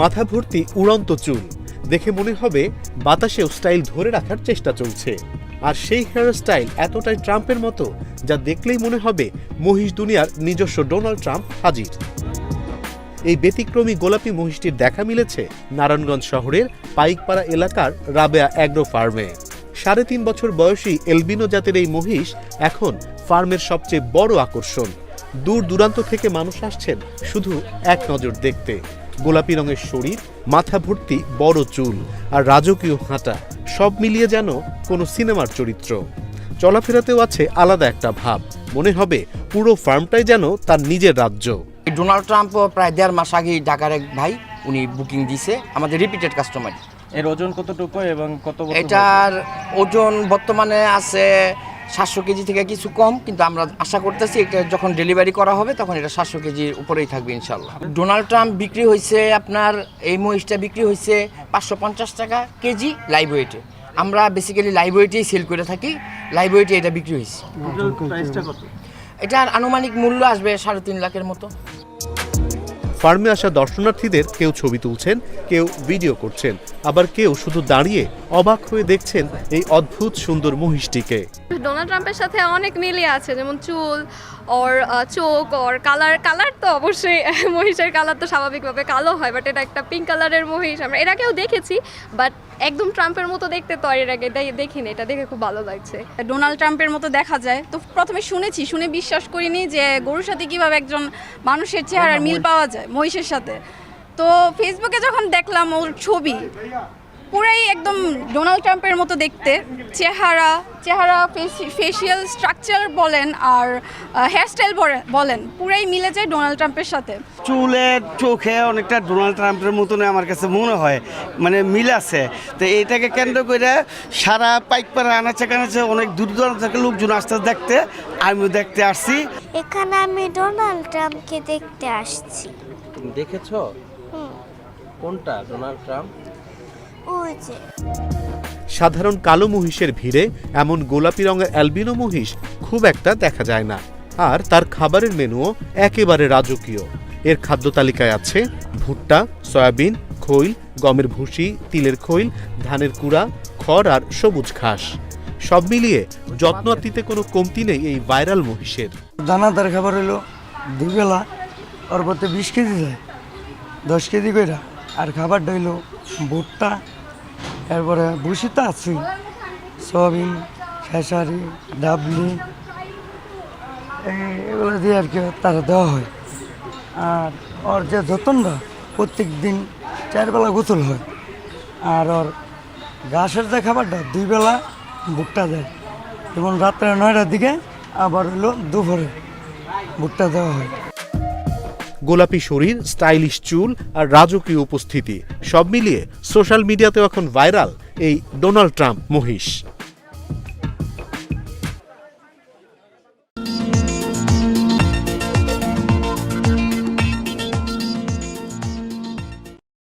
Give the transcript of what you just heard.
মাথা ভর্তি উড়ন্ত চুল, দেখে মনে হবে বাতাসেও স্টাইল ধরে রাখার চেষ্টা চলছে। আর সেই হেয়ার স্টাইল এতটাই ট্রাম্পের মতো যা দেখলেই মনে হবে মহিষ দুনিয়ার নিজস্ব ডোনাল্ড ট্রাম্প হাজির। এই ব্যতিক্রমী গোলাপি মহিষটির দেখা মিলেছে নারায়ণগঞ্জ শহরের পাইকপাড়া এলাকার রাবেয়া অ্যাগ্রো ফার্মে। ৩.৫ বছর বয়সী এলবিনো জাতের এই মহিষ এখন ফার্মের সবচেয়ে বড় আকর্ষণ। দূর দূরান্ত থেকে মানুষ আসছেন শুধু এক নজর দেখতে। গোলাপি রঙের শরীর, মাথা ভর্তি বড় চুল আর রাজকীয় হাঁটা, সব মিলিয়ে যেন কোনো সিনেমার চরিত্র। চলাফেরাতেও আছে আলাদা একটা ভাব, মনে হবে পুরো ফার্মটাই যেন তার নিজের রাজ্য। ডোনাল্ড ট্রাম্প প্রায় ১.৫ মাস আগেই ঢাকার এক ভাই উনি বুকিং দিছে, আমাদের রিপিটেড কাস্টমার। এর ওজন কতটুকু এবং কত বছর? এটার ওজন বর্তমানে আছে ৭০০ কেজি থেকে কিছু কম, কিন্তু আমরা আশা করতেছি এটা যখন ডেলিভারি করা হবে তখন এটা ৭০০ কেজির উপরেই থাকবে ইনশাল্লাহ। ডোনাল্ড ট্রাম্প বিক্রি হয়েছে আপনার, এই মহিষটা বিক্রি হয়েছে ৫৫০ টাকা কেজি লাইভ ওয়েটে। আমরা বেসিক্যালি লাইভ ওয়েটেই সেল করে থাকি, লাইভ ওয়েটে এটা বিক্রি হয়েছে। প্রাইসটা কত? এটার আনুমানিক মূল্য আসবে ৩.৫ লাখের মতো। ফার্মে আসা দর্শনার্থীদের কেউ ছবি তুলছেন, কেউ ভিডিও করছেন, আবার কেউ শুধু দাঁড়িয়ে অবাক হয়ে দেখছেন এই অদ্ভুত সুন্দর মহিষটিকে। ডোনাল্ড ট্রাম্পের সাথে অনেক মিলিয়ে আছে, যেমন চুল ওর চোখ ওর কালার তো অবশ্যই মহিষের কালার তো স্বাভাবিকভাবে কালো হয়, বাট এটা একটা পিঙ্ক কালারের মহিষ। আমরা এর আগেও দেখেছি, বাট একদম ট্রাম্পের মতো দেখতে তো এর আগে দেখিনি। এটা দেখে খুব ভালো লাগছে। ডোনাল্ড ট্রাম্পের মতো দেখা যায় তো প্রথমে শুনে বিশ্বাস করিনি যে গরুর সাথে কিভাবে একজন মানুষের চেহারার মিল পাওয়া যায় মহিষের সাথে। তো ফেসবুকে যখন দেখলাম ওর ছবি, পুরাই একদম ডোনাল্ড ট্রাম্পের মতো দেখতে, চেহারা ফেসিয়াল স্ট্রাকচার বলেন আর হেয়ারস্টাইল বলেন পুরাই মিলে যায় ডোনাল্ড ট্রাম্পের সাথে। চুলের চোখে অনেকটা ডোনাল্ড ট্রাম্পের মতন আমার কাছে মনে হয়, মানে মিল আছে। তো এইটাকে কেন্দ্র করে সারা পাইকপাড়া আনাচে কানাচে অনেক দূর দূরান্ত থেকে লোকজন আসতে দেখতে, আমিও দেখতে আসছি। এখানে আমি ডোনাল্ড ট্রাম্পকে দেখতে আসছি। তুমি দেখেছো? কোনটা ডোনাল্ড ট্রাম্প? ওই যে সাধারণ কালো মহিষের ভিড়ে এমন গোলাপি রঙের অ্যালবিনো মহিষ খুব একটা দেখা যায় না। আর তার খাবারের মেনুও একেবারে রাজকীয়। এর খাদ্য তালিকায় আছে ভুট্টা, সয়াবিন, খৈল, গমের ভুসি, তিলের খৈল, ধানের কুড়া, খড় আর সবুজ ঘাস। সব মিলিয়ে যত্নার্থীতে কোনো কমতি নেই এই ভাইরাল মহিষের। দানাদার খাবার হলো দুবেলা, ওর মধ্যে 20 কেজি যায়, 10 কেজি করে। আর খাবারটা হইলো ভুট্টা, এরপরে ভুসি তো আছেই, সয়াবিন, খেসারি, ডাবলি, এগুলো দিয়ে আর কি তারা দেওয়া হয়। আর ওর যে যত্নটা, প্রত্যেক দিন 4 বেলা গোসল হয়। আর ওর ঘাসের যে খাবারটা 2 বেলা ভুট্টা দেয়, এবং রাত্রে 9টার দিকে আবার হলো দুপুরে ভুট্টা দেওয়া হয়। গোলাপি শরীর, স্টাইলিশ চুল আর রাজকীয় উপস্থিতি, সব মিলিয়ে সোশ্যাল মিডিয়াতেও এখন ভাইরাল এই ডোনাল্ড ট্রাম্প মহিষ।